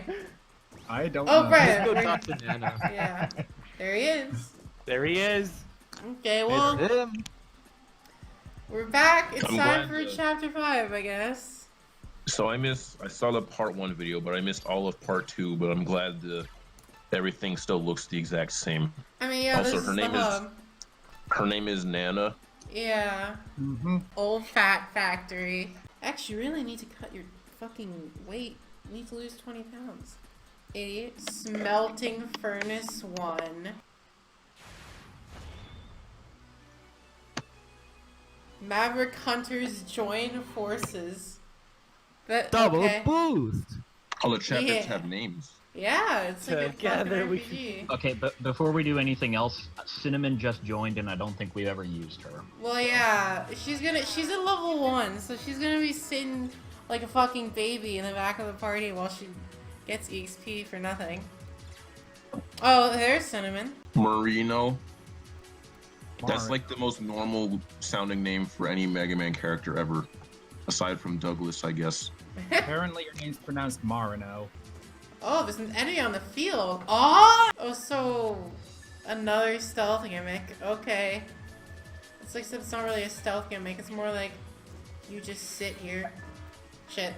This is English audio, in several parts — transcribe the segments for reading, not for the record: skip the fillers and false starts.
guy? I don't Oh, know. Brian. Let's go talk to Nana. Yeah. There he is. There he is. Okay, well, It's him. we're back. It's I'm time glad for to- chapter 5, I guess. So I saw the part 1 video, but I missed all of part 2, but I'm glad everything still looks the exact same. I mean, yeah, Also, this her is name the is- hub. Her name is Nana. Yeah. Mm-hmm. Old fat factory. Actually, you really need to cut your fucking weight. You need to lose 20 pounds. Idiot. Smelting furnace 1. Maverick hunters join forces. But, Double okay. boost. All the chapters Yeah. have names. Yeah, it's like a fucking Together we RPG. Okay, but before we do anything else, Cinnamon just joined and I don't think we've ever used her. Well, yeah, she's at level 1, so she's gonna be sitting like a fucking baby in the back of the party while she gets EXP for nothing. Oh, there's Cinnamon. Marino. That's Mark. like the most normal sounding name for any Mega Man character ever. Aside from Douglas, I guess. Apparently your name's pronounced Marino. Oh, there's an enemy on the field. Oh! Oh, so another stealth gimmick. Okay. It's like it's not really a stealth gimmick. It's more like you just sit here. Shit.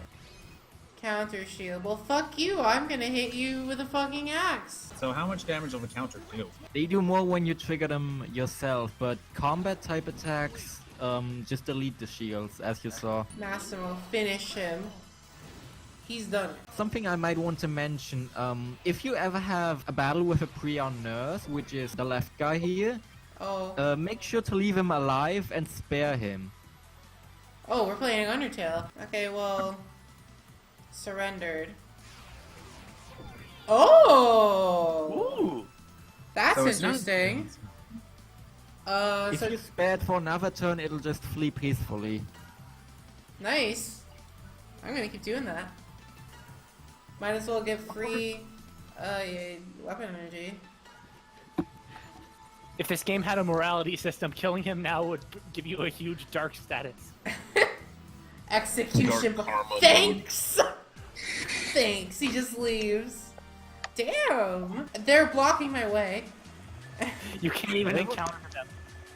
Counter shield. Well, fuck you. I'm gonna hit you with a fucking axe. So how much damage will the counter do? They do more when you trigger them yourself, but combat type attacks just delete the shields, as you saw. Massimo, finish him. He's done it. Something I might want to mention, if you ever have a battle with a Prion nurse, which is the left guy here, Oh. make sure to leave him alive and spare him. Oh, we're playing Undertale. Okay, well... Surrendered. Oh! Ooh. That's So it's not- interesting. If So you spare it for another turn, it'll just flee peacefully. nice. I'm gonna keep doing that. Might as well get free, yeah, weapon energy. If this game had a morality system, killing him now would give you a huge dark status. Execution. Dark karma mode. Thanks! Thanks, he just leaves. Damn! They're blocking my way. You can't even encounter them.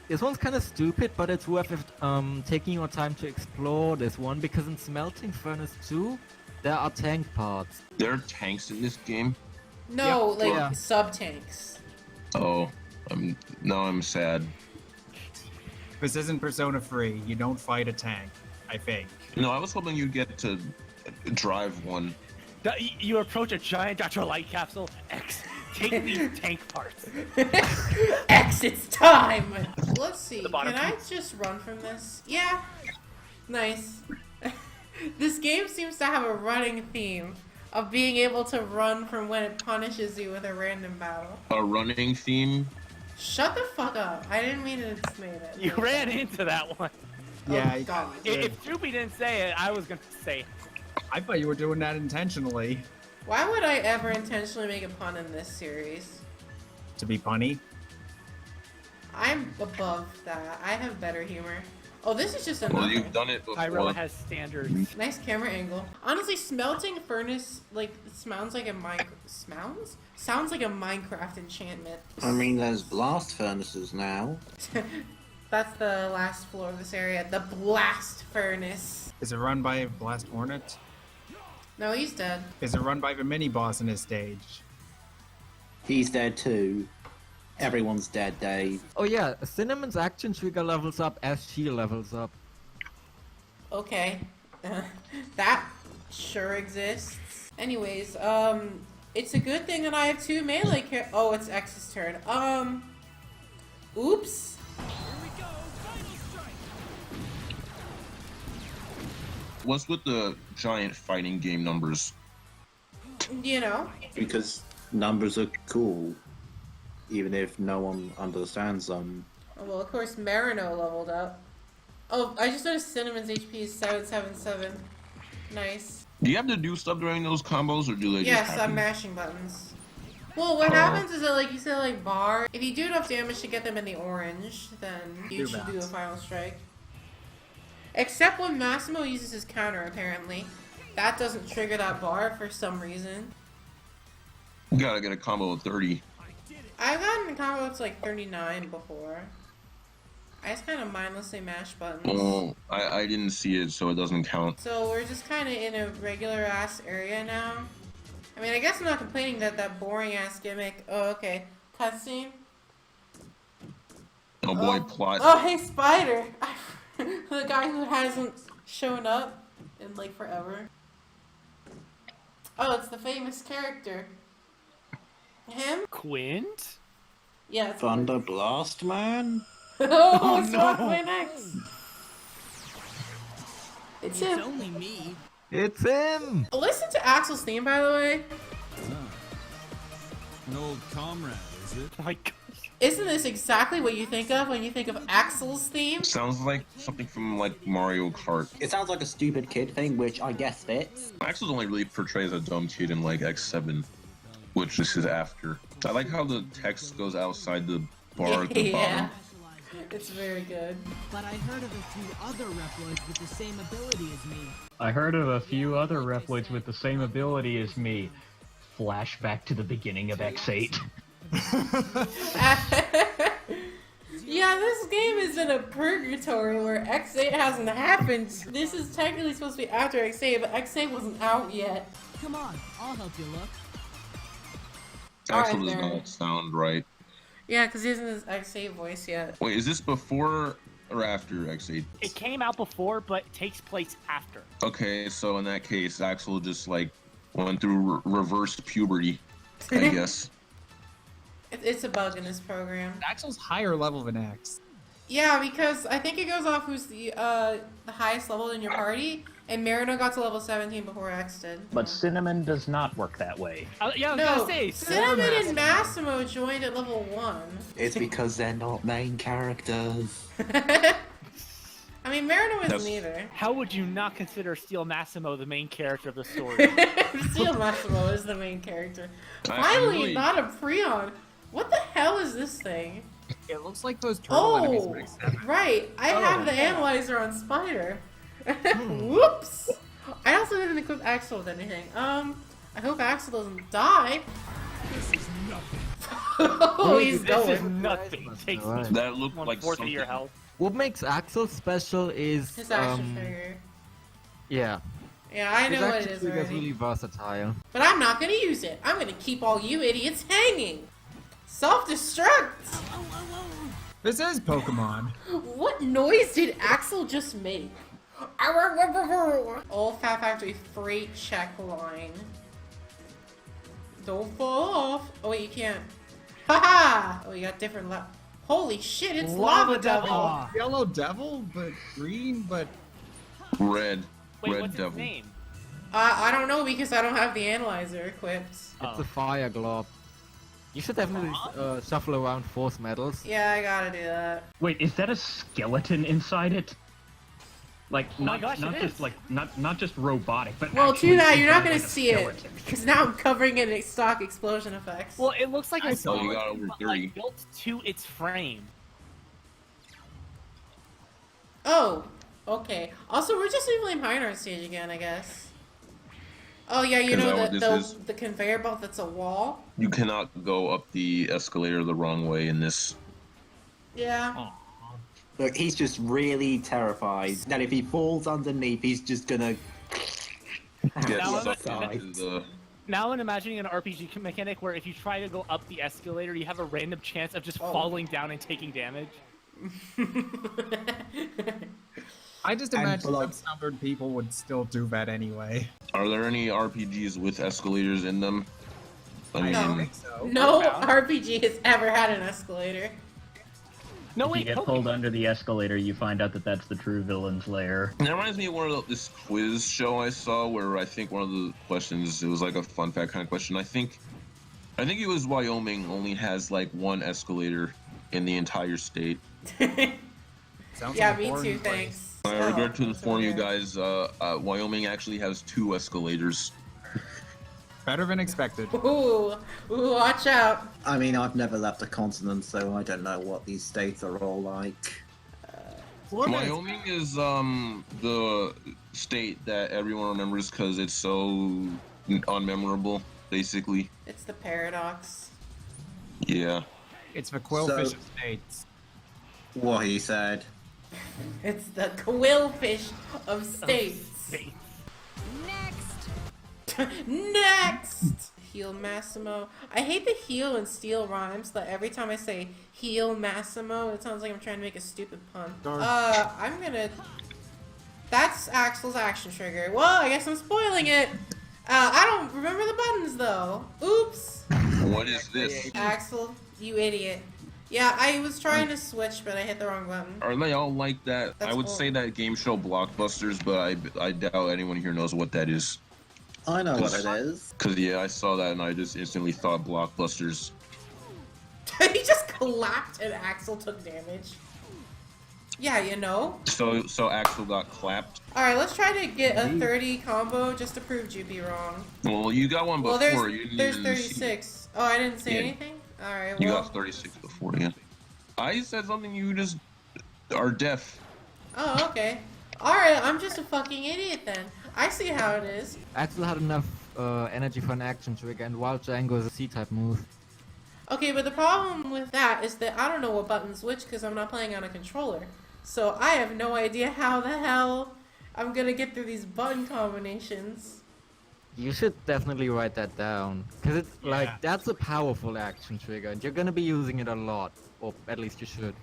This one's kind of stupid, but it's worth it, taking your time to explore this one, because in Smelting Furnace 2, there are tank parts. There are tanks in this game. No, like Yeah. sub-tanks. Oh, now I'm sad. This isn't Persona 3. You don't fight a tank, I think. No, I was hoping you'd get to drive one. You approach a giant Dr. Light capsule, take these tank parts. X, it's time! Let's see, The bottom can I piece. just run from this? Yeah. Nice. This game seems to have a running theme of being able to run from when it punishes you with a random battle. A running theme. Shut the fuck up. I didn't mean to say that. You ran into that one. Yeah, Oh, God. If Droopy didn't say it, I was gonna say it. I thought you were doing that intentionally. Why would I ever intentionally make a pun in this series? To be punny. I'm above that. I have better humor. Oh, this is just Well, another. you've done it before. Tyrell has standards. Nice camera angle. Honestly, smelting furnace sounds like a sounds like a Minecraft enchantment. I mean, there's blast furnaces now. That's the last floor of this area. The blast furnace. Is it run by Blast Hornet? No, he's dead. Is it run by the mini-boss in this stage? He's dead too. Everyone's dead, Dave. Oh yeah, Cinnamon's action trigger levels up as she levels up. Okay. That sure exists. Anyways, it's a good thing that I have 2 melee oh, it's X's turn. Oops. What's with the giant fighting game numbers? You know. Because numbers are cool. Even if no one understands them. Oh, well, of course, Marino leveled up. Oh, I just noticed Cinnamon's HP is 777. Nice. Do you have to do stuff during those combos, or do they Yes, just I'm happen? mashing buttons. Well, what happens is that, like, you said, like, bar. If you do enough damage to get them in the orange, then you should do a final strike. Except when Massimo uses his counter, apparently. That doesn't trigger that bar for some reason. You gotta get a combo of 30. I've gotten a combo that's like 39 before. I just kind of mindlessly mash buttons. Oh, I didn't see it, so it doesn't count. So we're just kind of in a regular ass area now. I mean, I guess I'm not complaining that boring ass gimmick. Oh, okay. Cutscene. Oh boy, plot. Oh, hey, Spider! The guy who hasn't shown up in like forever. Oh, it's the famous character. Him? Quint? Yeah, it's Thunder Blast Man? Oh, no. Swap my next. It's him. only me. It's him! Listen to Axel's theme, by the way. An old comrade, is it? Oh my god. Isn't this exactly what you think of when you think of Axel's theme? Sounds like something from like Mario Kart. It sounds like a stupid kid thing, which I guess fits. Axel's only really portrays a dumb kid in like X7, which this is after. I like how the text goes outside the bar at the Yeah. bottom. It's very good. But I heard of a few other Reploids with the same ability as me. I heard of a few other Reploids with the same ability as me. Flashback to the beginning of X8. Yeah, this game is in a purgatory where X8 hasn't happened. This is technically supposed to be after X8, but X8 wasn't out yet. Come on, I'll help you look. Axel Alright, does there. not sound right. Yeah, because he hasn't his X8 voice yet. Wait, is this before or after X8? It came out before, but it takes place after. Okay, so in that case, Axel just like went through reversed puberty, I guess. It's a bug in this program. Axel's higher level than X. Yeah, because I think it goes off who's the highest level in your party, and Marino got to level 17 before X did. But Cinnamon does not work that way. Yeah, I was No, gonna say. Cinnamon and Massimo joined at level 1. It's because they're not main characters. I mean, Marino isn't That's- either. How would you not consider Steel Massimo the main character of the story? Steel Massimo is the main character. I Finally, really- not a Freon. What the hell is this thing? It looks like those turtle enemies Oh, from X7. right. I have the analyzer on Spider. Whoops. I also didn't equip Axel with anything. I hope Axel doesn't die. This is nothing. Oh, he's This is going. nothing. Takes Alright. That looked like 1/4 of something. your health. What makes Axel special is His action figure. yeah, Yeah, I his know what action it is figure is already. really versatile. But I'm not gonna use it. I'm gonna keep all you idiots hanging. Self-destruct! This is Pokemon. What noise did Axel just make? Old Fat Factory freight check line. Don't fall off. Oh wait, you can't. Haha! Oh, you got different Holy shit, it's Lava Devil! Yellow Devil, but green, but Red. Wait, Red what's Devil. his name? I don't know because I don't have the analyzer equipped. It's Oh. a fire globe. You should definitely shuffle around force medals. Yeah, I gotta do that. Wait, is that a skeleton inside it? Like Oh my not gosh, not it just is. like not just robotic, but Well, actually too bad you're not inside gonna like a see it skeleton. because now I'm covering it in stock explosion effects. Well, it looks like a saw you skeleton, got over but, 30. like, built to its frame. Oh, okay. Also, we're just in Flame High stage again, I guess. Oh yeah, you Is know that what this is? the conveyor belt that's a wall. You cannot go up the escalator the wrong way in this. Yeah. Look, he's just really terrified that if he falls underneath, he's just gonna. Get Now sucked I'm- into the. Now I'm imagining an RPG mechanic where if you try to go up the escalator, you have a random chance of just falling down and taking damage. I just And imagine blood. some stubborn people would still do that anyway. Are there any RPGs with escalators in them? I mean, No. I don't think so. No Earthbound. RPG has ever had an escalator. No, If you wait, get Poke- pulled under the escalator, you find out that that's the true villain's lair. that reminds me of this quiz show I saw where I think one of the questions, it was like a fun fact kind of question. I think it was Wyoming only has like one escalator in the entire state. Sounds Yeah, like a me boring too, place. thanks. I Oh, regret to that's inform you okay. guys, Wyoming actually has 2 escalators. Better than expected. Ooh, watch out. I mean, I've never left a continent, so I don't know what these states are all like. Wyoming is the state that everyone remembers because it's so unmemorable, basically. It's It's the paradox. Yeah. It's the quillfish of states. What he said. It's the quillfish of states. Next! Heal Massimo. I hate the heal and steal rhymes, but every time I say heal Massimo, it sounds like I'm trying to make a stupid pun. I'm gonna... That's Axel's action trigger. Well, I guess I'm spoiling it. I don't remember the buttons, though. Oops. What is this? Axel, you idiot. Yeah, I was trying to switch, but I hit the wrong button. Are they all like that? That's I would cool. say that game show Blockbusters, but I doubt anyone here knows what that is. I know what it is. Cause yeah, I saw that and I just instantly thought Blockbusters. He just clapped and Axel took damage. Yeah, you know. So Axel got clapped. Alright, let's try to get a 30 combo just to prove Juppie wrong. Well, you got one before. Well, You didn't there's even see- 36. Oh, I didn't say Yeah. anything? Alright, You well. got 36 before, yeah. I said something, you just are deaf. Oh, okay. Alright, I'm just a fucking idiot then. I see how it is. Axel had enough energy for an action trigger, and Wild Django is a C-type move. Okay, but the problem with that is that I don't know what buttons which because I'm not playing on a controller. So I have no idea how the hell I'm gonna get through these button combinations. You should definitely write that down, because it's like, that's a powerful action trigger, and you're gonna be using it a lot, or at least you should.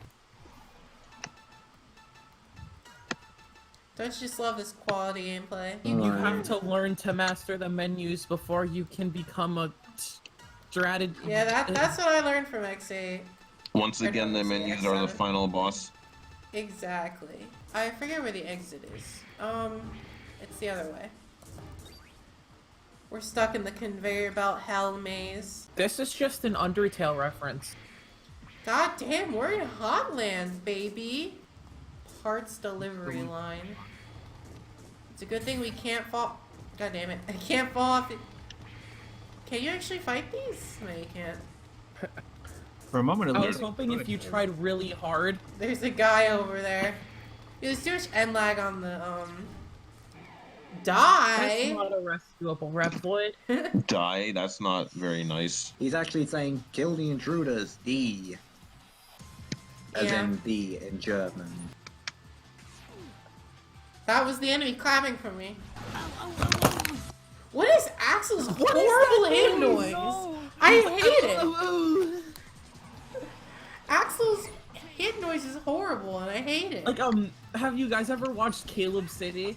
Don't you just love this quality gameplay? You have to learn to master the menus before you can become a strategy. Yeah, that's what I learned from X8. Once again, the menus are the X7. final boss. Exactly. I forget where the exit is. It's the other way. We're stuck in the conveyor belt hell maze. This is just an Undertale reference. God damn, we're in Hotlands, baby. Parts delivery line. It's a good thing we can't fall. God damn it. I can't fall off it. Can you actually fight these? No, you can't. For a moment, it I looked was hoping if you tried really hard. There's a guy over there. There's too much end lag on the, That's Die! not a rescuable Reploid. Die? That's not very nice. He's actually saying, kill the intruders, D. As Yeah. in D in German. That was the enemy clapping for me. What is Axel's horrible hit noise? I hate it. Axel's hit noise is horrible and I hate it. Like, have you guys ever watched Caleb City?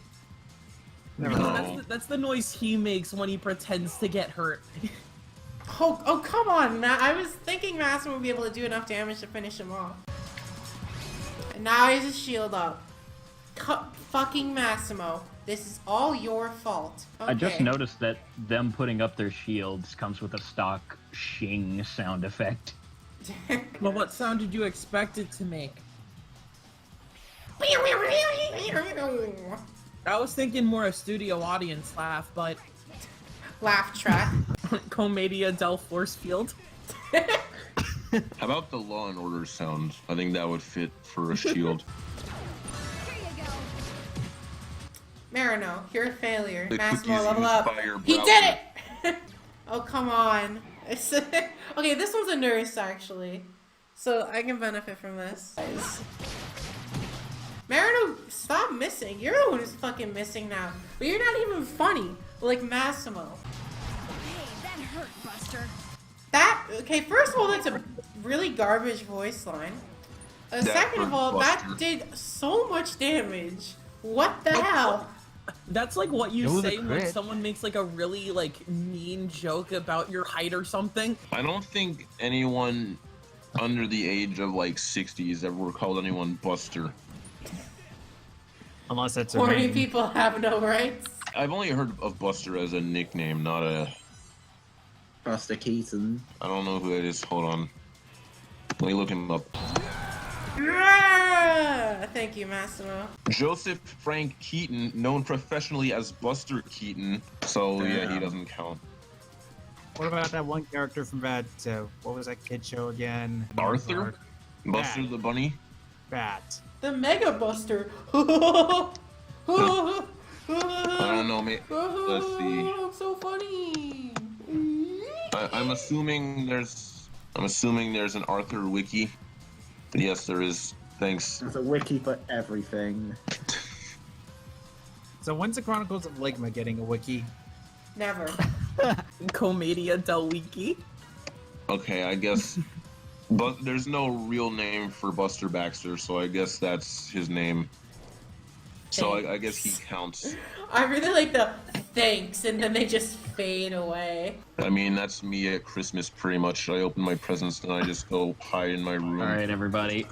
No. That's the noise he makes when he pretends to get hurt. Oh, come on. I was thinking Massimo would be able to do enough damage to finish him off. And now he has his shield up. Fucking Massimo. This is all your fault. Okay. I just noticed that them putting up their shields comes with a stock shing sound effect. Well, what sound did you expect it to make? I was thinking more a studio audience laugh, but Laugh track. Comedia del Force Field. How about the Law and Order sound? I think that would fit for a shield. Marino, you're a failure. The Massimo, cookies level used up. by your He browser. did it! Oh, come on. Okay, this one's a nurse, actually. So I can benefit from this. Guys. Marino, stop missing. You're the one who's fucking missing now. But you're not even funny, like Massimo. Hey, that hurt, Buster. Okay, first of all, that's a really garbage voice line. Second of hurt, all, Buster. that did so much damage. What the hell? That's like what you It was a say when crit. someone makes like a really like mean joke about your height or something. I don't think anyone under the age of like 60 has ever called anyone Buster. Unless that's a Horny name. people have no rights. I've only heard of Buster as a nickname, not a... Buster Keaton. I don't know who it is. Hold on. Let me look him up. Yeah! Thank you, Massimo. Joseph Frank Keaton, known professionally as Buster Keaton. So yeah, he doesn't count. What about that one character from that, what was that kid show again? Arthur? Buster Bat. the Bunny? Bat. The Mega Buster. I don't know, mate. Let's see. I'm so funny. I I'm assuming there's an Arthur wiki. Yes, there is. Thanks. There's a wiki for everything. So when's the Chronicles of Ligma getting a wiki? Never. Comedia del Wiki. Okay, I guess. But there's no real name for Buster Baxter, so I guess that's his name. So I guess he counts. I really like the thanks, and then they just fade away. I mean, that's me at Christmas pretty much. I open my presents and I just go hide in my room. Alright, everybody.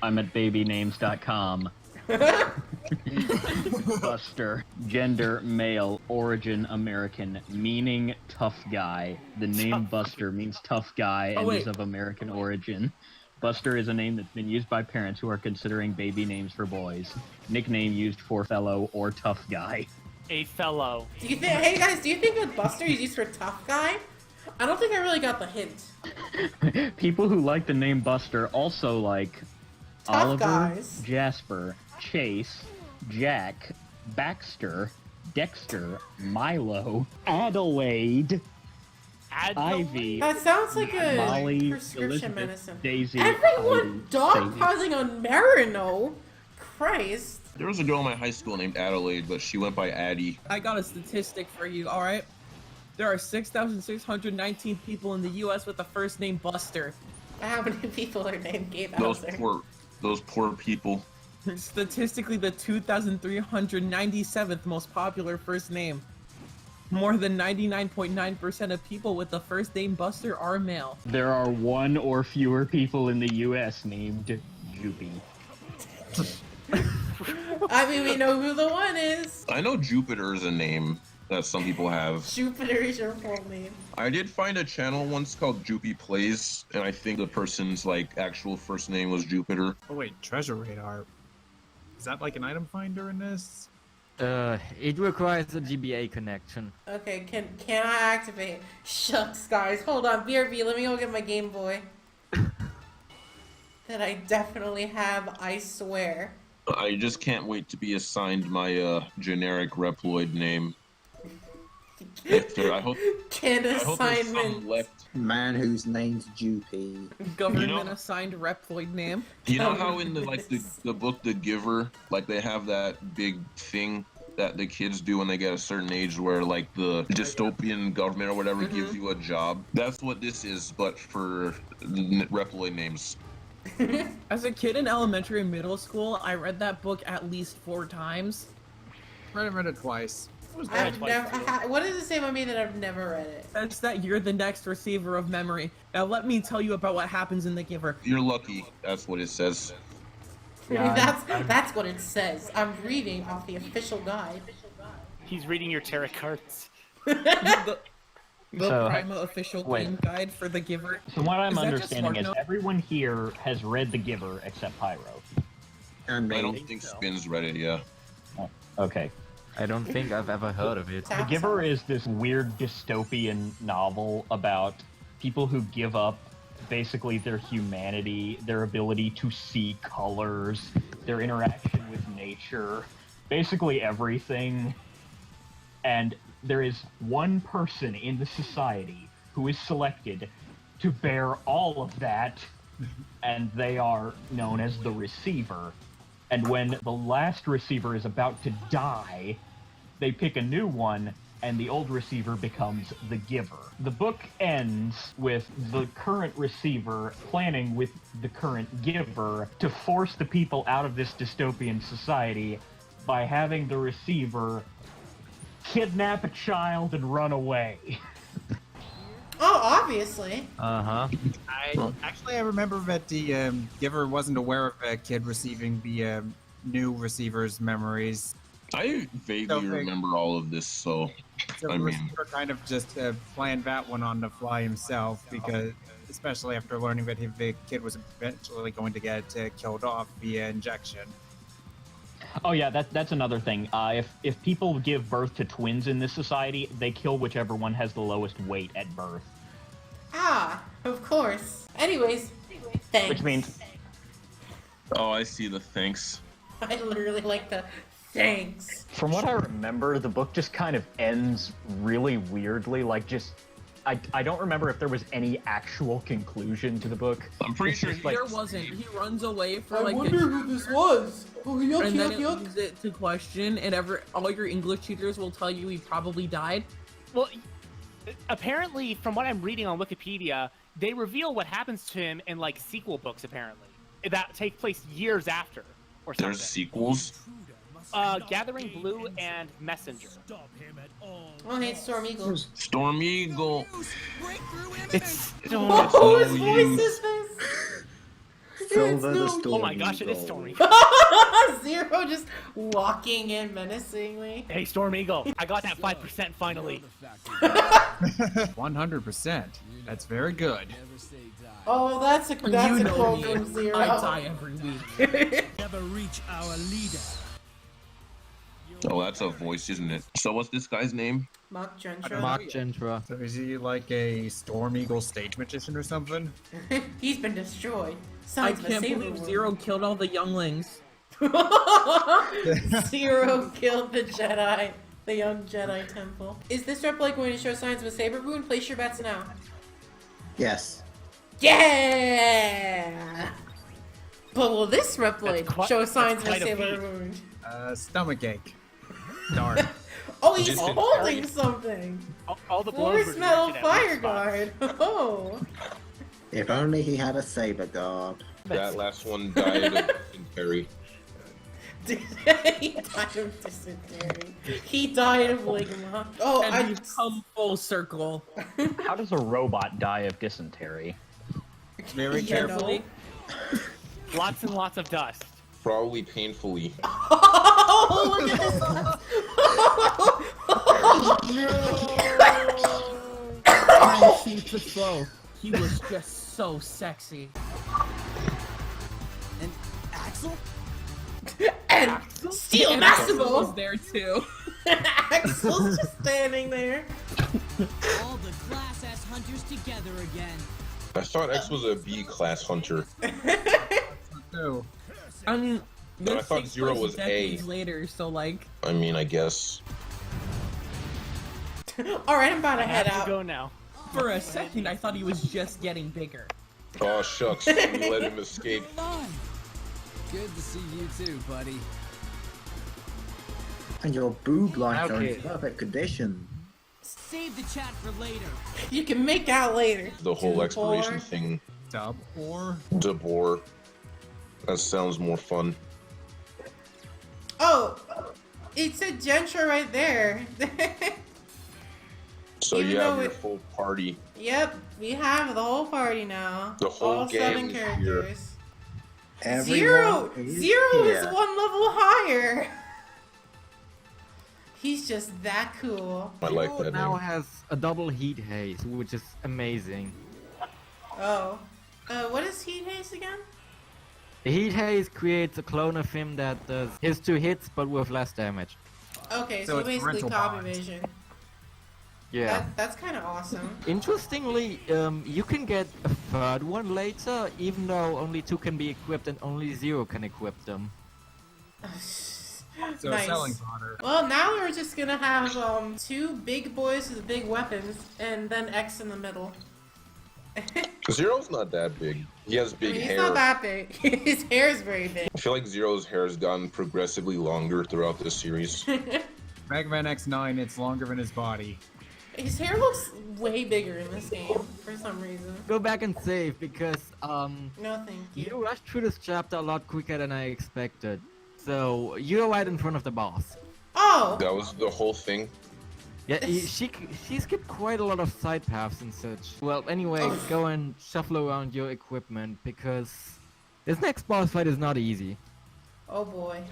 I'm at babynames.com. Buster. Gender, male. Origin, American. Meaning, tough guy. The name Buster means tough guy and is of American origin. Buster is a name that's been used by parents who are considering baby names for boys. Nickname used for fellow or tough guy. A fellow. Do you think? Hey guys, do you think that Buster is used for tough guy? I don't think I really got the hint. People who like the name Buster also like Tough Oliver, guys. Jasper, Chase, Jack, Baxter, Dexter, Milo, Adelaide, Ivy, That sounds like a Molly, prescription Elizabeth, medicine. Daisy, Everyone Heidi, dogpiling on Marino. Christ. There was a girl in my high school named Adelaide, but she went by Addie. I got a statistic for you, alright? There are 6,619 people in the US with the first name Buster. How many people are named Gabe Those Hauser? poor people. Statistically, the 2,397th most popular first name. More than 99.9% of people with the first name Buster are male. There are one or fewer people in the US named Joopy. I mean, we know who the one is. I know Jupiter is a name that some people have. Jupiter is your full name. I did find a channel once called Joopy Plays, and I think the person's actual first name was Jupiter. Oh wait, treasure radar. Is that like an item finder in this? It requires a GBA connection. Okay, can I activate? Shucks, guys. Hold on, BRB, let me go get my Game Boy. That I definitely have, I swear. I just can't wait to be assigned my generic Reploid name. I hope Kid there's some assignment. left. Man whose name's Joopy. Government assigned Reploid name. You know how in the book The Giver, they have that big thing that the kids do when they get a certain age where the dystopian government or whatever gives you a job? That's what this is, but for Reploid names. As a kid in elementary and middle school, I read that book at least 4 times. Read it twice. I've never. What does it say about me that I've never read it? That's that you're the next receiver of memory. Now let me tell you about what happens in The Giver. You're lucky. That's what it says. That's what it says. I'm reading off the official guide. He's reading your tarot cards. The Prima official game guide for The Giver. So what I'm Is that just understanding is harp-note? everyone here has read The Giver except Pyro. And I don't think Spin's read it, yeah. Oh, okay. I don't think I've ever heard of it. The Giver is this weird dystopian novel about people who give up basically their humanity, their ability to see colors, their interaction with nature, basically everything. And there is one person in the society who is selected to bear all of that, and they are known as the Receiver. And when the last receiver is about to die, they pick a new one, and the old receiver becomes the Giver. The book ends with the current receiver planning with the current Giver to force the people out of this dystopian society by having the receiver kidnap a child and run away. Oh, obviously. Uh-huh. I remember that the giver wasn't aware of a kid receiving the new receiver's memories. I vaguely remember all of this, so So I the mean, receiver kind of just planned that one on the fly himself, because especially after learning that the kid was eventually going to get killed off via injection. Oh yeah, that's another thing. If people give birth to twins in this society, they kill whichever one has the lowest weight at birth. Ah, of course. Anyways, thanks. Which means... Oh, I see the thanks. I literally like the thanks. From what I remember, the book just kind of ends really weirdly, just I don't remember if there was any actual conclusion to the book. I'm pretty sure Like, There wasn't. He runs away for I like wonder who this was. Oh, yuck, and then yuck, it yuck. leaves it to question, and all your English tutors will tell you he probably died. Well, apparently, from what I'm reading on Wikipedia, they reveal what happens to him in like sequel books. Apparently, that take place years after, or something. there's sequels. Gathering Blue and Messenger. Oh, hey, Storm Eagle. Storm Eagle. It's Oh, his voice is Silver the no- Storm oh my gosh, it is Eagle. Storm Eagle. Zero just walking in menacingly. Hey, Storm Eagle, I got that 5% finally. 100%. That's very good. Oh, that's a You quote me, from Zero. I die every week. Never reach our leader. Oh, that's a voice, isn't it? So what's this guy's name? Mock Gentra. Mark Gentra. So is he like a Storm Eagle stage magician or something? He's been destroyed. I Signs of a can't saber believe wound. Zero killed all the younglings. Zero killed the Jedi, the young Jedi temple. Is this replay going to show signs of a saber wound? Place your bets now. Yes. Yeah! But will this replay That's quite- show signs of a that's quite a saber feat. wound? Stomachache. Darn. Oh, he's Distant holding parry. something! All the blows Force were Metal directed at Fire weak spots. Guard! Oh! If only he had a saber guard. That last one died of dysentery. He died of dysentery. He died of Ligma. Oh, And we've come full circle. how does a robot die of dysentery? Very You careful. know. Lots and lots of dust. Probably painfully. Oh, look at this! I shoot the foe. He was just so sexy. And Axel? And Steel And Axel was Massimo! there too. Axel's just standing there. All the Class S hunters together again. I thought X was a B class hunter. No. I mean, No, I this thought takes Zero place was A. decades later, so like, I mean, I guess. Alright, I'm about to I head have to out. go now. for a second, I thought he was just getting bigger. Oh shucks, we let him escape. Fun. Good to see you too, buddy. And your boob lines are Okay. in perfect condition. Save the chat for later. You can make out later. The whole Two, exploration four. thing. Dub or Debor. That sounds more fun. Oh, it said Gentra right there. So Even you though have your it- full party. Yep, we have the whole party now. The whole All gang 7 is here. characters. Everyone is Zero is here. 1 level higher. He's just that cool. I like Zero that now name. has a double heat haze, which is amazing. Oh. What is Heat Haze again? The heat haze creates a clone of him that does his 2 hits but with less damage. Okay, So so it's basically parental copy bond. vision. Yeah. That's kind of awesome. Interestingly, you can get a third one later, even though only 2 can be equipped and only 0 can equip them. so Nice. selling fodder. Well, now we're just gonna have 2 big boys with big weapons, and then X in the middle. Zero's not that big. He has I big mean, he's hair. not that big. His hair is very big. I feel like Zero's hair has gotten progressively longer throughout this series. Mega Man X9, it's longer than his body. His hair looks way bigger in this game for some reason. Go back and save because No, thank you. you rushed through this chapter a lot quicker than I expected. So you're right in front of the boss. Oh! That was the whole thing. Yeah, she skipped quite a lot of side paths and such. Well, anyway, Oh. go and shuffle around your equipment because this next boss fight is not easy. Oh boy.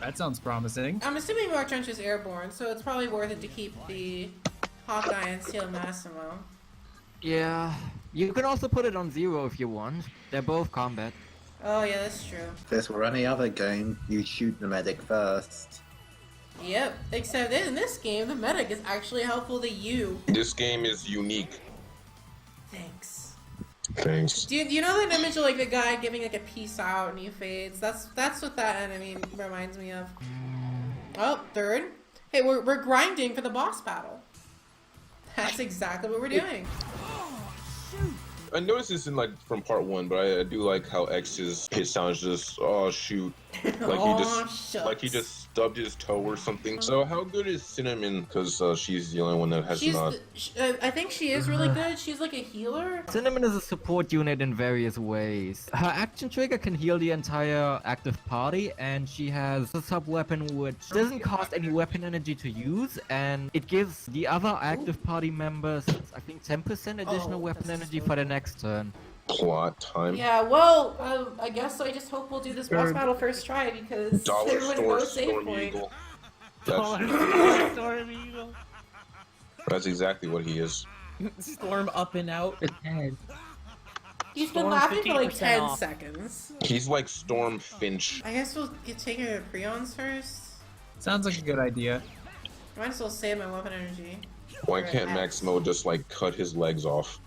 That sounds promising. I'm assuming Mark Trench is airborne, so it's probably worth it to keep the Hawkeye and Steel Massimo. Yeah, you can also put it on 0 if you want. They're both combat. Oh yeah, that's true. If this were any other game, you'd shoot the medic first. Yep, except in this game, the medic is actually helpful to you. This game is unique. Thanks. Thanks. Do you know that image of like the guy giving like a peace out and he fades? That's what that enemy reminds me of. Oh, third. Hey, we're grinding for the boss battle. That's exactly what we're doing. I noticed this in like from part 1, but I do like how X's hit sound is just oh shoot, like he just stubbed his toe or something. So how good is Cinnamon? Because she's the only one that has not. I think she is really good. She's like a healer. Cinnamon is a support unit in various ways. Her action trigger can heal the entire active party, and she has a sub weapon which doesn't cost any weapon energy to use, and it gives the other active party members, I think, 10% additional weapon energy for the next turn. Plot time. Yeah, well, I guess I just hope we'll do this boss battle first try because there was no save point. Storm Eagle. That's exactly what he is. Storm up and out. He's been Storm laughing for like 15% 10 off. seconds. He's like Storm Finch. I guess we'll take care of Prions first. Sounds like a good idea. Might as well save my weapon energy. Why For can't X. Maximo just like cut his legs off?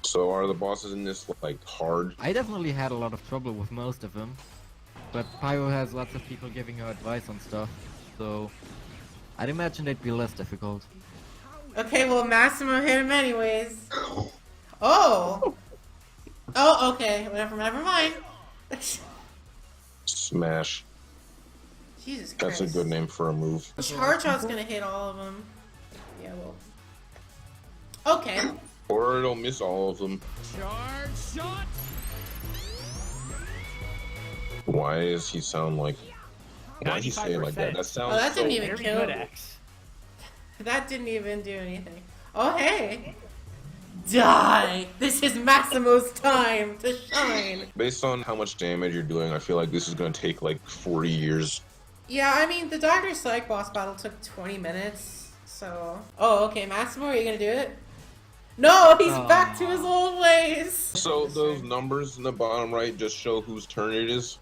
So are the bosses in this like hard? I definitely had a lot of trouble with most of them, but Pyro has lots of people giving her advice on stuff, so I'd imagine they'd be less difficult. Okay, well, Massimo hit him anyways. Oh! Oh, okay. Whatever, never mind. Smash. Jesus Christ. That's a good name for a move. Charge Shot's gonna hit all of them. Yeah, well. Okay. Or it'll miss all of them. Charge shot. Why does he sound like? Why does he say it like that? That sounds Oh, that so. didn't even Very kill good, me. X. That didn't even do anything. Oh, hey! Die! This is Massimo's time to shine! Based on how much damage you're doing, I feel like this is gonna take like 40 years. Yeah, I mean, the Dr. Psych boss battle took 20 minutes, so... Oh, okay, Massimo, are you gonna do it? No, he's back to his old ways! So those numbers in the bottom right just show whose turn it is.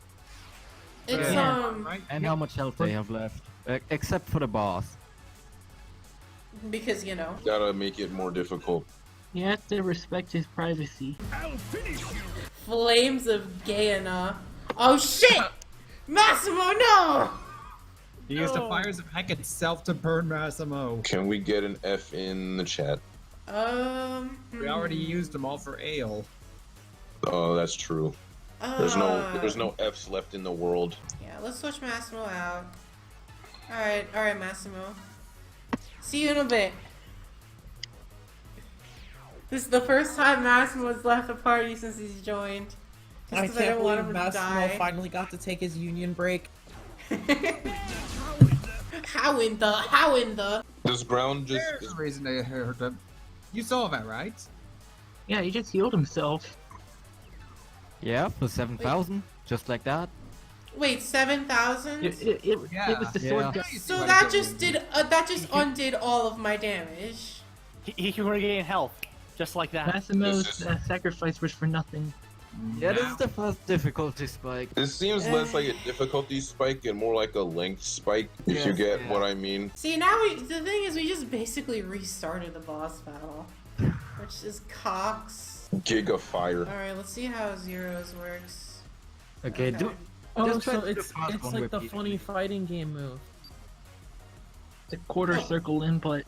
It's, Right? And how much health they have left, except for the boss. because, you know. Gotta make it more difficult. You have to respect his privacy. Flames of Gaia. Oh, shit! Massimo, no! He used the fires of heck itself to burn Massimo. Can we get an F in the chat? We already used them all for ale. Oh, that's true. There's no F's left in the world. Yeah, let's switch Massimo out. Alright, Massimo. See you in a bit. This is the first time Massimo's left the party since he's joined. Just I 'cause can't don't want believe him to Massimo die. finally got to take his union break. How in the? This ground just There's a reason they hurt them. You saw that, right? Yeah, he just healed himself. Yeah, for 7,000, just like that. Wait, 7,000? It was the sword Yeah. guy. So that just undid all of my damage. He can regain health, just like that. Massimo's sacrifice was for nothing. Yeah, this is the first difficulty spike. This seems less like a difficulty spike and more like a length spike, if you get what I mean. See, now the thing is we just basically restarted the boss battle. Which is Cox. Giga Fire. Alright, let's see how Zero's works. Okay, do Oh, Just try so to do it's the fast one like the repeatedly. funny fighting game move. The quarter circle input.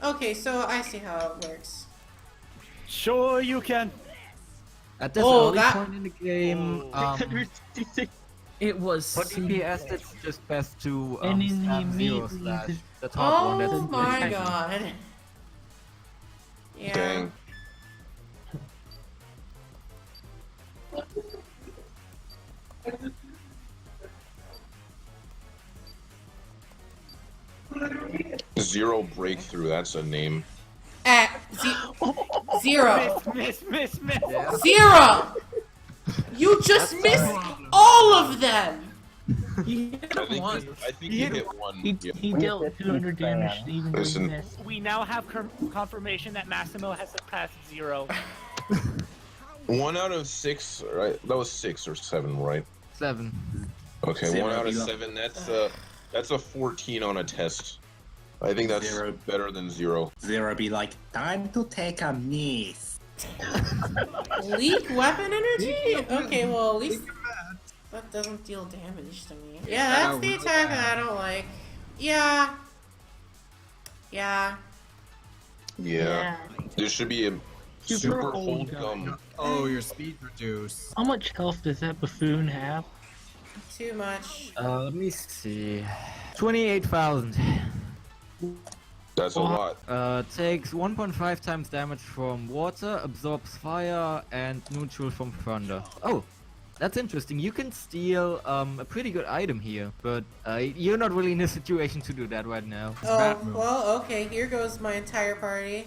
Okay, so I see how it works. Sure you can. at this Oh, early that- point in the game, It was. for DPS, it's just best to And in the stab zero immediately slash just- the top one. Oh That's my god. Yeah. Dang. Zero Breakthrough, that's a name. Zero. Miss. Zero! You just missed all of them! He hit I think, one. I think he hit one. He Yeah. dealt 200 damage even though he Listen. missed. We now have confirmation that Massimo has surpassed Zero. 1 out of 6, right? That was 6 or 7, right? 7. Okay, Zero, 1 out of Zero. 7. That's a 14 on a test. I think that's Zero. better than 0. Zero be like, time to take a miss. Leak weapon energy? Okay, well at least that doesn't deal damage to me. Yeah, that's the attack that I don't like. Yeah. Yeah. Yeah. There should be a super hold guy. gum. Oh, your speed reduce. How much health does that buffoon have? Too much. Let me see. 28,000. That's a lot. Takes 1.5 times damage from water, absorbs fire, and neutral from thunder. Oh, that's interesting. You can steal a pretty good item here, but you're not really in a situation to do that right now. Oh, well, okay, here goes my entire party.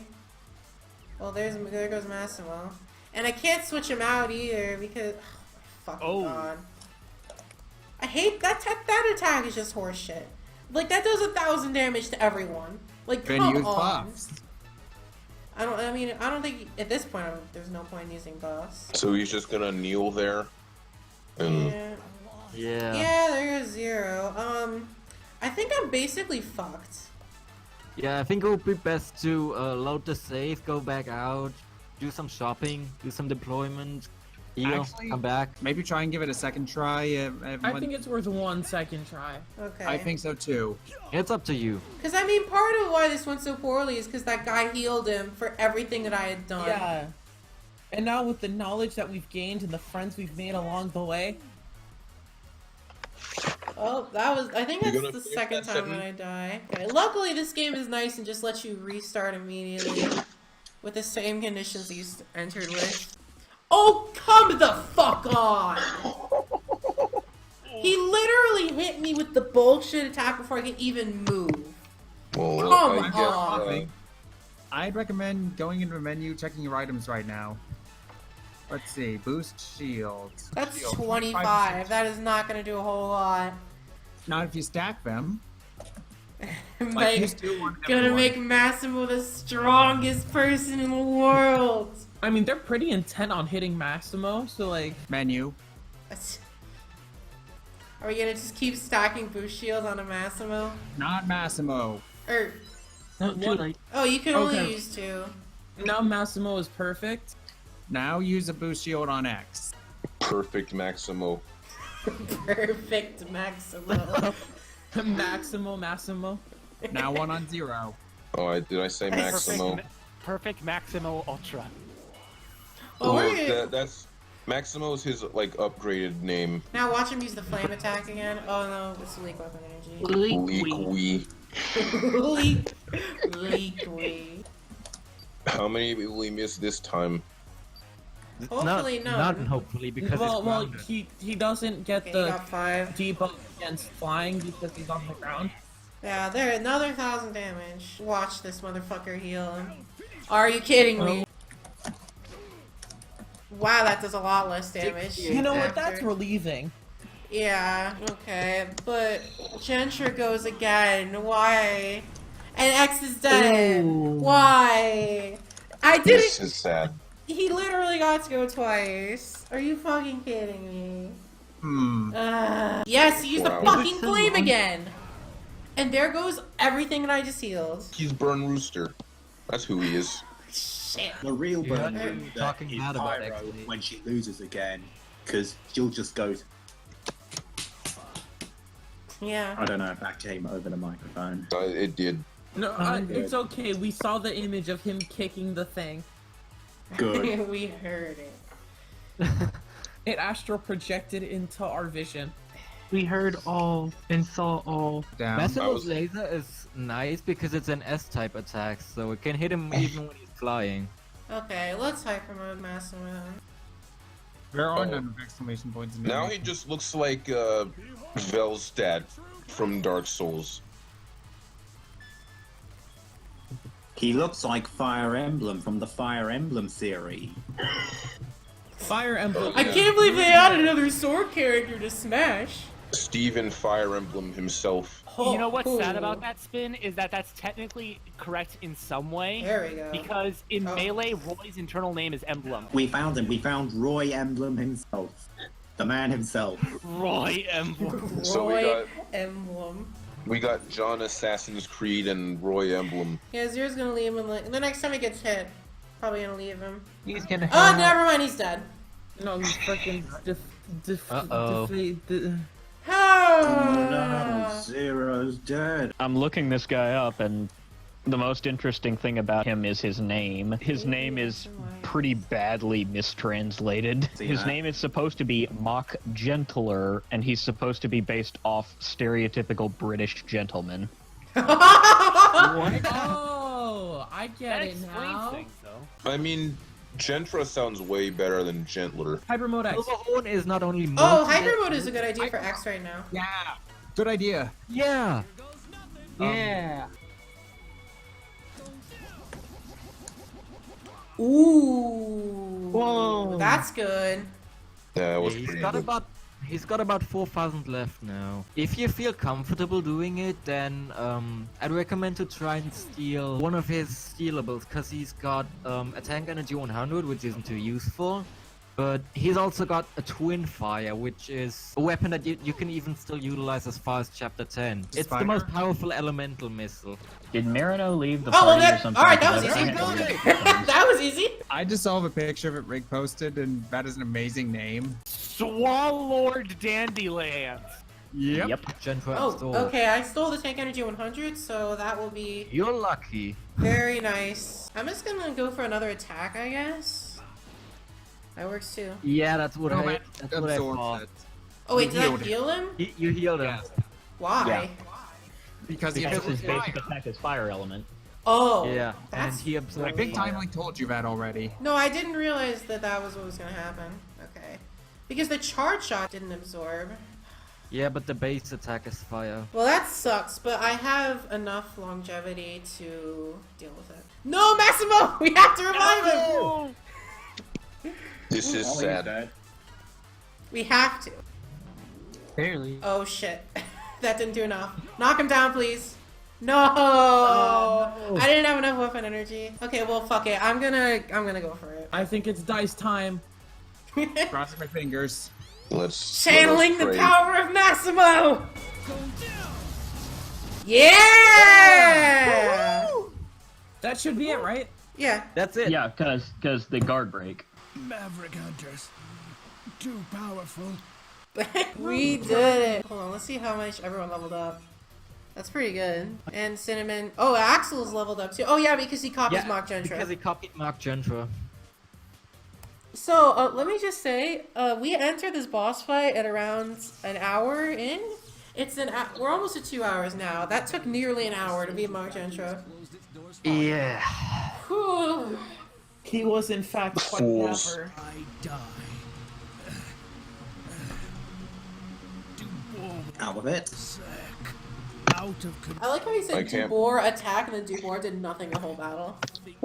Well, there goes Massimo. And I can't switch him out either because... Oh, God. I hate that attack is just horseshit. Like, that does 1,000 damage to everyone. Like, come on. Buffs. I don't think, at this point, there's no point in using buffs. So he's just gonna kneel there? And Yeah. Yeah, there goes 0. I think I'm basically fucked. Yeah, I think it would be best to load the save, go back out, do some shopping, do some deployment, heal, Actually, come back. Maybe try and give it a second try. I think it's worth 1 second try. Okay. I think so too. It's up to you. Because, I mean, part of why this went so poorly is because that guy healed him for everything that I had done. Yeah. And now with the knowledge that we've gained and the friends we've made along the way. Oh, I think that's the second time that I die. Okay, luckily this game is nice and just lets you restart immediately with the same conditions you entered with. Oh, come the fuck on! He literally hit me with the bullshit attack before I could even move. well, Come I on. I'd recommend going into the menu, checking your items right now. Let's see, boost shields. That's Shield, 25. That is not gonna do a whole lot. Not if you stack them. Like, use 2 on gonna everyone. make Massimo the strongest person in the world. I mean, they're pretty intent on hitting Massimo, so like... Menu. Are we gonna just keep stacking boost shields on a Massimo? Not Massimo. Or, No, too late. oh, you can only Okay. use 2. Now Massimo is perfect. Now use a boost shield on X. perfect Maximo. Perfect Maximo. Massimo. Now 1 on 0. Oh, did I say Maximo? Perfect Maximo Ultra. Oh, Well, we're- that's Maximo's his like upgraded name. Now watch him use the flame attack again. Oh no, it's leak weapon energy. Leak wee. Leak wee. How many will we miss this time? Hopefully not none. hopefully because Well, it's well, grounded. he doesn't get Okay, the he got 5. debuff against flying because he's on the ground. Yeah, there, another 1,000 damage. Watch this motherfucker heal him. Are you kidding me? Wow, that does a lot less damage. You know what? after. That's relieving. Yeah, okay, but Gentra goes again. Why? And X is dead. Ooh. Why? I This didn't. is sad. He literally got to go twice. Are you fucking kidding me? Yes, he used Wow. the fucking flame again. And there goes everything that I just healed. He's Burn Rooster. That's who he is. Shit. The real Yeah, burn you're rooster talking is bad about Pyro actually. when she loses again, because she'll just go. Yeah. I don't know if that came over the microphone. It did. No, it's okay. We saw the image of him kicking the thing. Good. We heard it. It astral projected into our vision. We heard all and saw all. Down. Massimo's laser is nice because it's an S-type attack, so it can hit him even when he's flying. Okay, let's hyper mode Massimo. There are Oh. none of exclamation points in Now there. he just looks like Velstad from Dark Souls. He looks like Fire Emblem from the Fire Emblem series. Fire Emblem. I can't believe they added another sword character to Smash. Steven Fire Emblem himself. You know what's sad Oh. about that spin is that that's technically correct in some way. There we go. Because in Oh. Melee, Roy's internal name is Emblem. We found him. We found Roy Emblem himself. The man himself. Roy Emblem. So we Roy got Emblem. we got John Assassin's Creed and Roy Emblem. Yeah, Zero's gonna leave him. The next time he gets hit, probably gonna leave him. He's gonna Oh, never mind. He's dead. No, he's freaking Uh-oh. Oh, Oh no, Zero's dead. I'm looking this guy up, and The most interesting thing about him is his name. His name is pretty badly mistranslated. His name is supposed to be Mock Gentler, and he's supposed to be based off stereotypical British gentleman. What? Oh, I get That it explains now. things, though. I mean, Gentra sounds way better than Gentler. Hyper mode X. Silverhorn is not only Oh, multi- hyper mode is a good idea for X right now. Yeah. Good idea. Yeah. Yeah. Ooh. Whoa. That's good. That was He's pretty got good. about 4,000 left now. If you feel comfortable doing it, then I'd recommend to try and steal one of his stealables, because he's got a tank energy 100, which isn't too useful. But he's also got a twin fire, which is a weapon that you can even still utilize as far as chapter 10. It's the most powerful elemental missile. Did Marino leave the Oh, well, party or that, something? alright, that was Because I easy. don't have to leave. That was easy. I just saw a picture of it Rick posted, and that is an amazing name. Swalord Dandyland. Yep. Gentra Oh, installed. okay, I stole the tank energy 100, so that will be You're lucky. very nice. I'm just gonna go for another attack, I guess. That works too. Yeah, that's what No, I man, that's what I absorbs thought. it. Oh wait, You did I healed heal him? You healed him. Yes. Why? Yeah. Because he Because has his fire. basic attack is fire element. Oh. Yeah, and That's he absorbed I think fire. Timely told you that already. No, I didn't realize that that was what was gonna happen. Okay. Because the charge shot didn't absorb. Yeah, but the base attack is fire. Well, that sucks, but I have enough longevity to deal with it. No, Massimo! We have to revive him! This is sad. We have to. Barely. Oh shit. That didn't do enough. Knock him down, please. No! I didn't have enough weapon energy. Okay, well, fuck it. I'm gonna go for it. I think it's dice time. Crossing my fingers. Let's Channeling the pray. power of Massimo! Yeah! That should be it, right? Yeah. That's it. Yeah, because the guard break. Maverick Hunters. Too powerful. We did it. Hold on, let's see how much everyone leveled up. That's pretty good. And Cinnamon. Oh, Axel's leveled up too. Oh yeah, because he copies Mock Gentra. Because he copied Mock Gentra. So let me just say, we entered this boss fight at around an hour in. We're almost at 2 hours now. That took nearly an hour to beat Mock Gentra. Yeah. Whew. He was in fact quite Fools. dapper. I die. Out of it. Out of control. I like how he I said can't- Dubor attack and then Dubor did nothing the whole battle.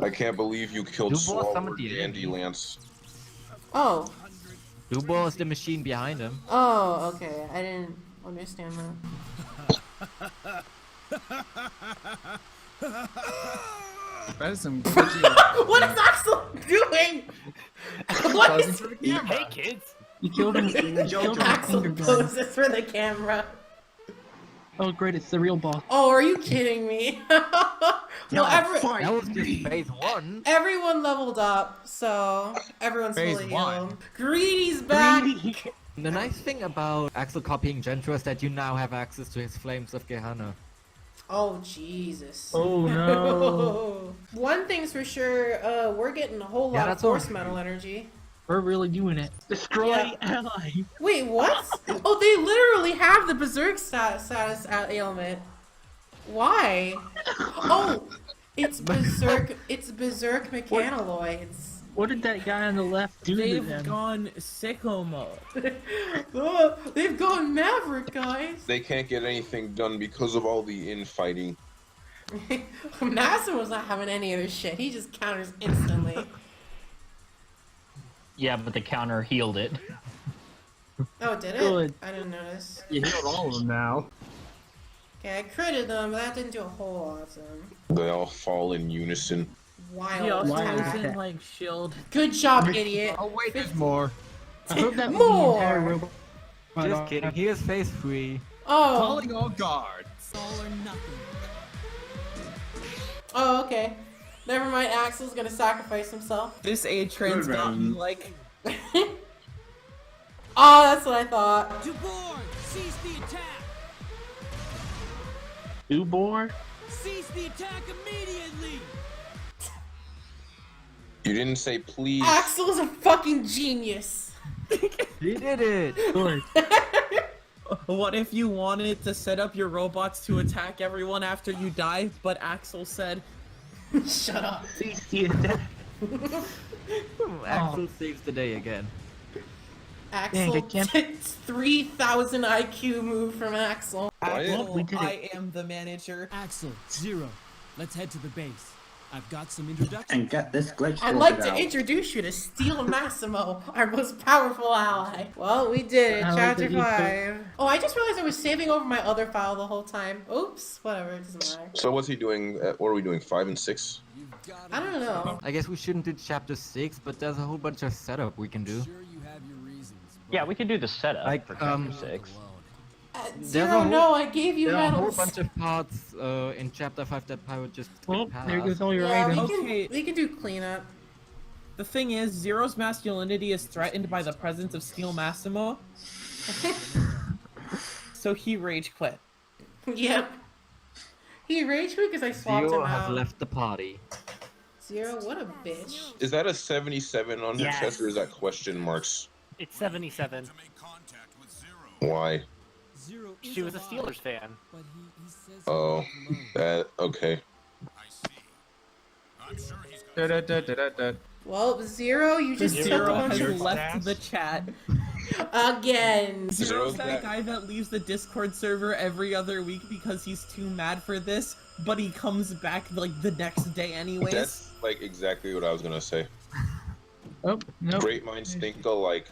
I can't believe you killed Dubois Swallow summoned the Dandy Lance. Oh. Dubo is the machine behind him. Oh, okay. I didn't understand that. That is some good What is Axel doing? What is Hey, kids. You killed him. You killed him. Axel Finger gun. poses for the camera? Oh great, it's the real boss. Oh, are you kidding me? Well, That was just phase 1. everyone leveled up, so everyone's Phase fully one. healed. Greedy's back! The nice thing about Axel copying Gentra is that you now have access to his Flames of Gehenna. Oh, Jesus. Oh no. One thing's for sure, we're getting a whole Yeah, lot of that's all. force metal energy. We're really doing it. Destroy Yeah. ally. Wait, what? Oh, they literally have the Berserk status ailment. Why? Oh, it's Berserk mechanaloids. What did that guy on the left do to They've them? gone sicko mode. Oh, they've gone Maverick, guys. They can't get anything done because of all the infighting. Madison was not having any of this shit. He just counters instantly. Yeah, but the counter healed it. Oh, did it? Good. I didn't notice. You healed all of them now. Okay, I critted them, but that didn't do a whole lot to them. They all fall in unison. Wild He also attack. isn't like shield. Good job, idiot. Oh wait, there's more. I hope that was the More! entire robot. Just kidding, here's phase 3. Oh. Calling all guards. All or nothing. Oh, okay. Never mind, Axel's gonna sacrifice himself. This A-train's got me like... Oh, that's what I thought. Dubor, seize the attack. Dubor? Cease the attack immediately! You didn't say please. Axel's a fucking genius. He did it! Good. What if you wanted to set up your robots to attack everyone after you die, but Axel said, Shut up. Cease the attack. Axel saves the day again. Axel, I can't- it's 3,000 IQ move from Axel. Axel, we did it. I am the manager. Axel, Zero, let's head to the base. I've got some introductions. And get this glitch I'd sorted like to out. introduce you to Steel Massimo, our most powerful ally. Well, we did it. I like Chapter that you 5. Oh, I just realized I was saving over my other file the whole time. Oops. Whatever, it doesn't matter. So what's he doing? What are we doing? 5 and 6? I don't know. I guess we shouldn't do chapter 6, but there's a whole bunch of setup we can do. Sure you have your reasons, but Yeah, we can do the setup Like, for chapter 6. Zero, no, I gave you There are a whole medals. bunch of parts in chapter 5 that Pyro just Well, skipped there past. goes all your Yeah, items. Okay. we can do cleanup. The thing is, Zero's masculinity is threatened by the presence of Steel Massimo. So he rage quit. Yep. He raged because I swapped Zero him has out. left the party. Zero, what a bitch. Is that a 77 on her Yes. chest, or is that question marks? It's 77. Why? Zero is She was a alive, Steelers fan. but he says Oh, he's alone. that okay. Da-da-da-da-da-da. Well, Zero, you just took a Zero bunch has of... left the chat. Again. Zero's Zero's that back. guy that leaves the Discord server every other week because he's too mad for this, but he comes back like the next day anyways. That's like exactly what I was gonna say. Oh, no. Great minds think alike.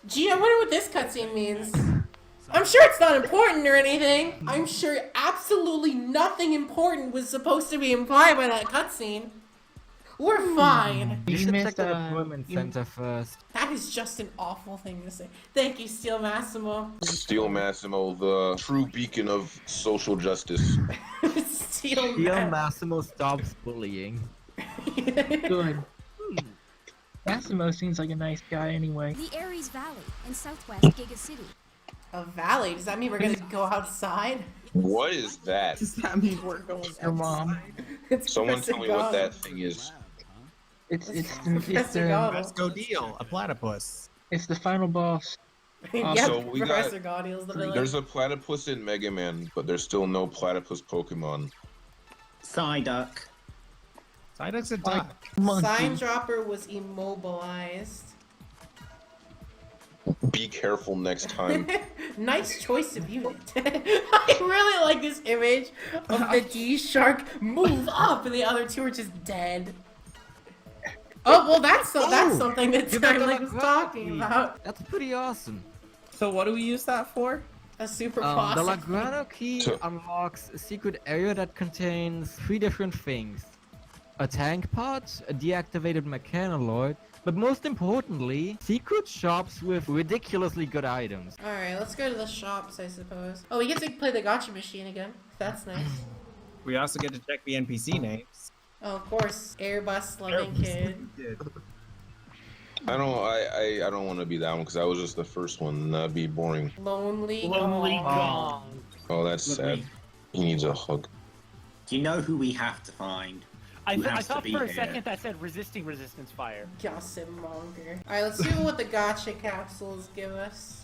Gee, I wonder what this cutscene means. I'm sure it's not important or anything. I'm sure absolutely nothing important was supposed to be implied by that cutscene. We're fine. You You should check missed, the employment you- center first. That is just an awful thing to say. Thank you, Steel Massimo. Steel Massimo, the true beacon of social justice. Steel Steel Man. Massimo stops bullying. Good. Massimo seems like a nice guy anyway. The Ares Valley in southwest Giga City. A valley? Does that mean we're gonna go outside? What is that? Does that mean we're going Your mom. It's Someone Professor tell me what Gauntlet. that thing is. Professor Gauntlet. Let's go deal. A platypus. It's the final boss. Yep, So we got- Professor Gaudio's the villain. There's a platypus in Mega Man, but there's still no platypus Pokemon. Psyduck. Psyduck's a duck. Sign Monkey. Dropper was immobilized. Be careful next time. Nice choice of unit. I really like this image of the D Shark move up and the other two are just dead. Oh, well, that's something that You got Timely the was talking about. That's pretty awesome. So what do we use that for? A super The posse. Lagrange key So- unlocks a secret area that contains 3 different things. A tank part, a deactivated mechanoloid, but most importantly, secret shops with ridiculously good items. Alright, let's go to the shops, I suppose. Oh, we get to play the gotcha machine again. That's nice. We also get to check the NPC names. Oh, of course. Airbus loving kid. I don't want to be that one because I was just the first one. That'd be boring. Lonely Lonely Gong. Gong. Oh, that's sad. He needs a hug. Do you know who we have to find? I Who has to thought be for a here? second that said resisting resistance fire. Gossip monger. Alright, let's see what the gotcha capsules give us.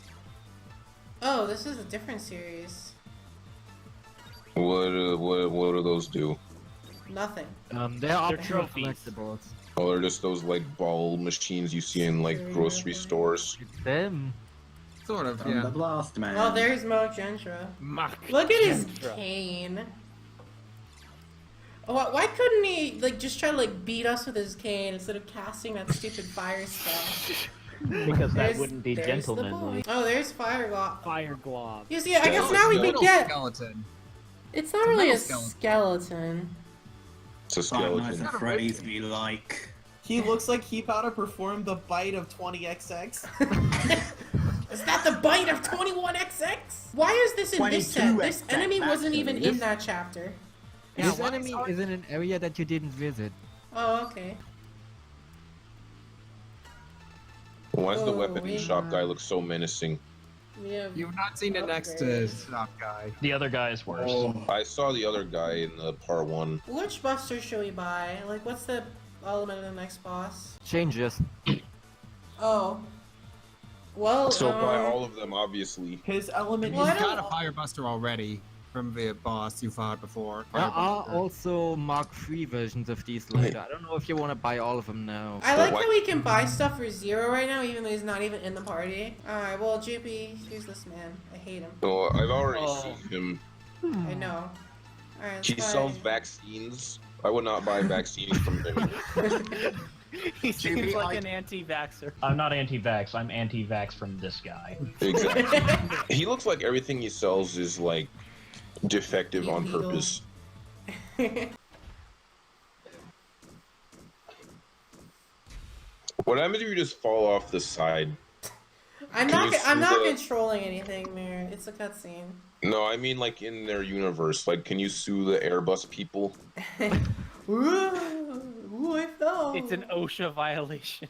Oh, this is a different series. What do those do? Nothing. They're optional trophies. collectibles. Oh, they're just those like ball machines you see in like grocery stores. It's them. Sort of, From the yeah. Blast Man. Oh, there's Mo Gentra. Mach Look at his Gentra. cane. Oh, why couldn't he like just try to like beat us with his cane instead of casting that stupid fire spell? Because that There's- wouldn't be there's the gentlemanly. boy. Oh, there's Fire Glob. Fire Glob. You see, I guess Yeah, now we it's can get. Skeleton. It's not It's a really a metal skeleton. It's a Five Nights skeleton. at Freddy's be like. He looks like he about to perform the bite of 20XX. Is that the bite of 21XX? Why is this in this set? 22XX, This enemy wasn't even actually. in that chapter. This enemy is in an area that you didn't visit. Oh, okay. Why does the Oh, weapon wait. shop guy look so menacing? We have You've not seen it next to upgrades. Stop Guy. The other guy is worse. Oh, I saw the other guy in the part 1. Which buster should we buy? Like, what's the element of the next boss? Changes. Oh. Well, So buy all of them, obviously. His element Well, is I You've don't- got a Fire Buster already from the boss you fought before. There Fire are Buster. also Mark III versions of these later. I don't know if you want to buy all of them now. I like But how we can buy stuff for 0 right now, even though he's not even in the party. Alright, well, JP, here's this man. I hate him. So I've already Oh. seen him. I know. Alright, He sells vaccines. I would not buy vaccines from him. He seems JP, like I- an anti-vaxxer. I'm not anti-vax. I'm anti-vax from this guy. Exactly. He looks like everything he sells is like defective on Illegal. purpose. What happens if you just fall off the side? I'm Can not. you I'm see not the- controlling anything, Mir. It's a cutscene. No, I mean like in their universe. Like, can you sue the Airbus people? Ooh, I fell. It's an OSHA violation.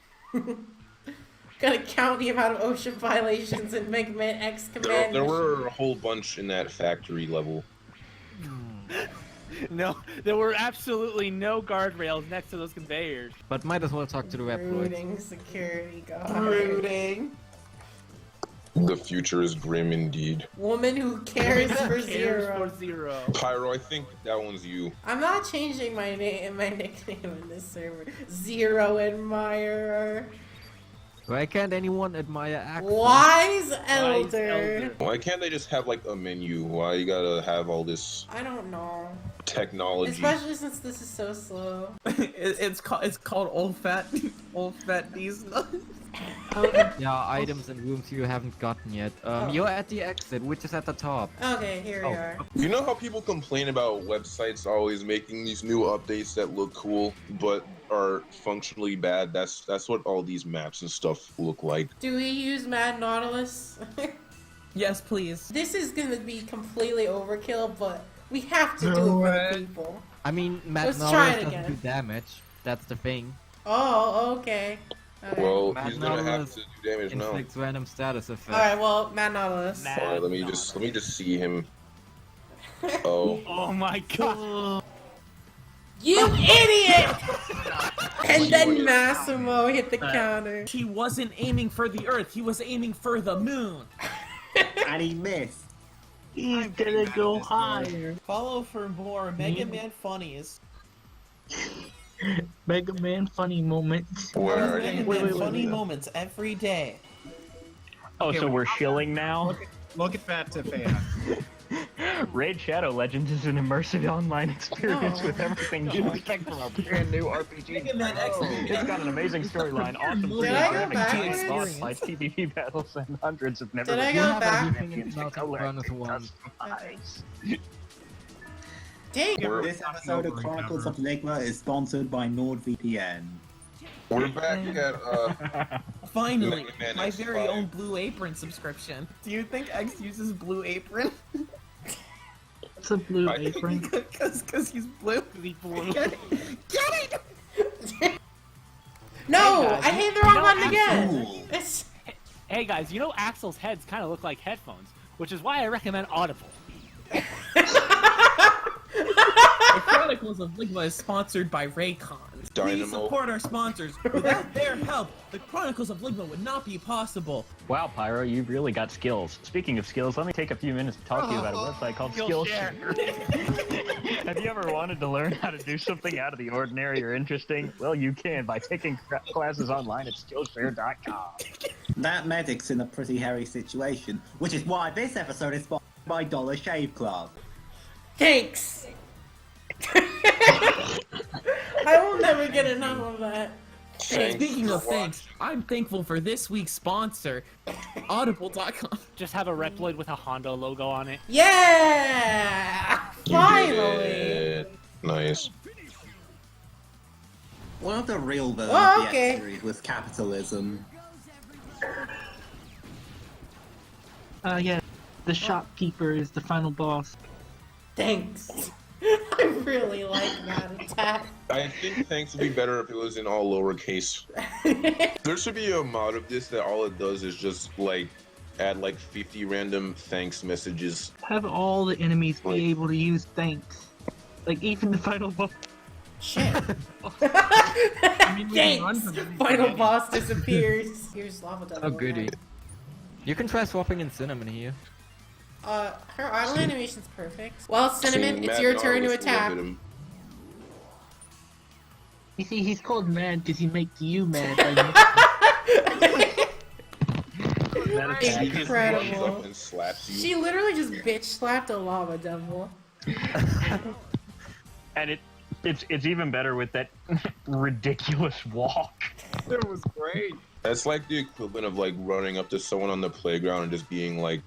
Gotta count the amount of ocean violations in Mega Man X Command. There were a whole bunch in that factory level. No, there were absolutely no guardrails next to those conveyors. But might as well talk to the Reploids. Brooding security guard. brooding. The future is grim indeed. Woman who cares for Cares 0. for 0. Pyro, I think that one's you. I'm not changing my name, my nickname in this server. 0 admirer. Why can't anyone admire Axel? Wise Wise elder. Why can't they just have like a menu? Why you gotta have all this I don't know. technology? Especially since this is so slow. It's called old fat diesel. Yeah, items and rooms you haven't gotten yet. You're at the exit, which is at the top. Okay, here we Oh. are. You know how people complain about websites always making these new updates that look cool but are functionally bad? That's what all these maps and stuff look like. Do we use Mad Nautilus? Yes, please. This is gonna be completely overkill, but we have to do it for the people. I mean, Matt Let's try Nautilus it doesn't again. do damage. That's the thing. Oh, okay. Okay. Well, Mad he's gonna have Nautilus to do damage now. Inflicts random status effects. Alright, well, Mad Nautilus. Mad Alright, let me just see him. Oh. Oh my god. You idiot! And then Massimo hit the counter. He wasn't aiming for the Earth. He was aiming for the moon. And he missed. He's gonna go higher. Follow for more Mega Man funnies. Mega Man funny moments. Where are Mega you? Man funny moments every day. Oh, Okay, so well, we're shilling now? Look at that Tafea. Raid Shadow Legends is an immersive online experience Oh. with everything you expect from a brand new RPG. Mega Man X. It's got an amazing storyline, awesome Did I go graphics, backwards? boss fights, PvP battles, and hundreds of never Did I You go have back? everything in Mountain Chronicles 1. Dang! This episode of Chronicles of Ligma is sponsored by NordVPN. We're back at Finally, Mega Man my X very 5. own Blue Apron subscription. Do you think X uses Blue Apron? It's a blue I think- apron. Because he's blue. The blue. Get it? Get it! No! Hey, guys, I hit the you wrong know, button again! Ooh. It's... Hey guys, you know Axel's heads kind of look like headphones, which is why I recommend Audible. The Chronicles of Ligma is sponsored by Raycon. Please Dynamo. support our sponsors. Without their help, the Chronicles of Ligma would not be possible. Wow, Pyro, you've really got skills. Speaking of skills, let me take a few minutes to talk to you about a website called Skillshare. Skillshare. Have you ever wanted to learn how to do something out of the ordinary or interesting? Well, you can by taking classes online at Skillshare.com. That medic's in a pretty hairy situation, which is why this episode is sponsored by Dollar Shave Club. Thanks! I will never get enough of that. Thanks Speaking for of thanks, I'm thankful for this week's sponsor, Audible.com. Just have a Reploid with a Hondo logo on it. Yeah! You did Finally! it. Nice. One of the real villains Oh, of the okay. X series was capitalism. Yeah, the shopkeeper is the final boss. Thanks. I really like that attack. I think thanks would be better if it was in all lowercase. There should be a mod of this that all it does is just like add like 50 random thanks messages. Have all the enemies be able to use thanks. Like, even the final boss. Shit. I mean, we can run Thanks! from them. Final boss disappears. Here's Lava Devil. Oh goody. You can try swapping in Cinnamon here. Her idle animation's perfect. Well, Cinnamon, See, it's Matt your turn to Narwhal will attack. hit him. You see, he's called mad because he makes you mad. By That attack He is just runs Incredible. up and slaps you. She literally just bitch slapped a Lava Devil. and it's even better with that ridiculous walk. It was great. That's like the equivalent of like running up to someone on the playground and just being like,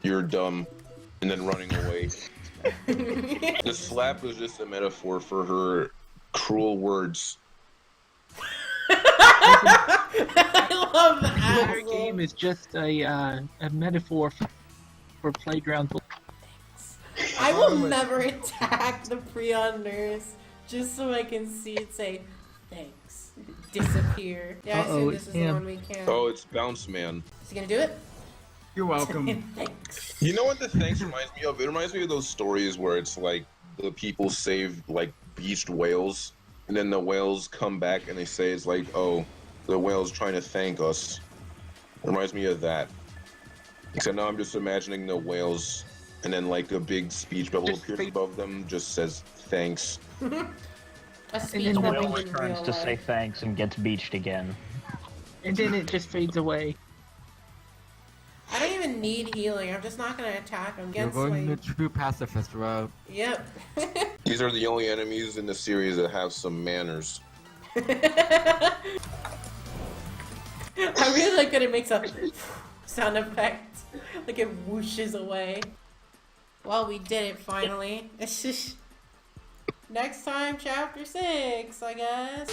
"You're dumb," and then running away. The slap was just a metaphor for her cruel words. I love the that. entire game is just a metaphor for playground. I will never attack the Prion nurse just so I can see it say thanks. Disappear. Yeah, I assume this is the one we can. Oh, it's Bounce Man. Is he gonna do it? You're welcome. Thanks. You know what the thanks reminds me of? It reminds me of those stories where it's like the people save like beached whales, and then the whales come back and they say it's like, oh, the whale's trying to thank us. It reminds me of that. Except now I'm just imagining the whales, and then like a big speech bubble appears above them, just says thanks. A speech then The bubble whale in turns real to life. say thanks and gets beached again. And then it just fades away. I don't even need healing. I'm just not gonna attack him. You're Get going the swing. true pacifist route. Yep. These are the only enemies in the series that have some manners. I really like that it makes a sound effect. Like it whooshes away. Well, we did it finally. It's just next time, chapter 6, I guess.